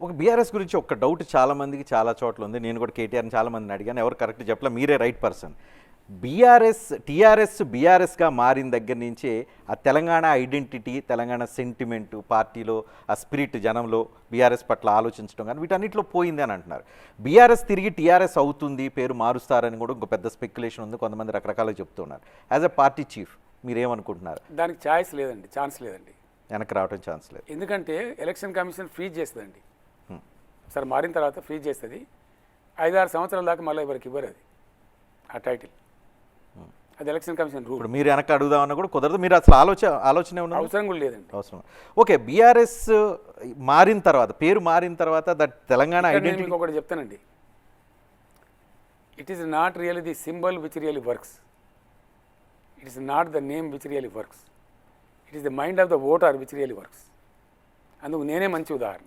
ఒక బీఆర్ఎస్ గురించి ఒక డౌట్ చాలా మందికి చాలా చోట్ల ఉంది. నేను కూడా కేటీఆర్ని చాలా మందిని అడిగాను, ఎవరు కరెక్ట్ చెప్పలే, మీరే రైట్ పర్సన్. టీఆర్ఎస్ బీఆర్ఎస్గా మారిన దగ్గర నుంచే ఆ తెలంగాణ ఐడెంటిటీ, తెలంగాణ సెంటిమెంట్, పార్టీలో ఆ స్పిరిట్ జనంలో బీఆర్ఎస్ పట్ల ఆలోచించడం కానీ వీటన్నిటిలో పోయింది అని అంటున్నారు. బీఆర్ఎస్ తిరిగి టీఆర్ఎస్ అవుతుంది, పేరు మారుస్తారని కూడా ఇంకో పెద్ద స్పెక్యులేషన్ ఉంది, కొంతమంది రకరకాలుగా చెప్తున్నారు. యాజ్ ఎ పార్టీ చీఫ్ మీరేమనుకుంటున్నారు? దానికి ఛాయిస్ లేదండి, ఛాన్స్ లేదండి, వెనక్కి రావడం ఛాన్స్ లేదు. ఎందుకంటే ఎలక్షన్ కమిషన్ ఫ్రీజ్ చేస్తుందండి. సరే మారిన తర్వాత ఫ్రీజ్ చేస్తుంది, 5-6 సంవత్సరాల దాకా మళ్ళీ ఎవరికి ఇవ్వరు అది ఆ టైటిల్. అది ఎలక్షన్ కమిషన్ రూల్. ఇప్పుడు మీరు వెనక్కి అడుగుదామన్నా కూడా కుదరదు, మీరు అసలు ఆలోచనే ఉన్నది, అవసరం కూడా లేదండి. అవసరం. ఓకే, బీఆర్ఎస్ మారిన తర్వాత, పేరు మారిన తర్వాత దట్ తెలంగాణ ఐడెంటిటీ. మీకు ఒకటి చెప్తానండి, it is not really the symbol which really works, it is not the name which really works, it is the mind of the voter which really works. అందుకు నేనే మంచి ఉదాహరణ.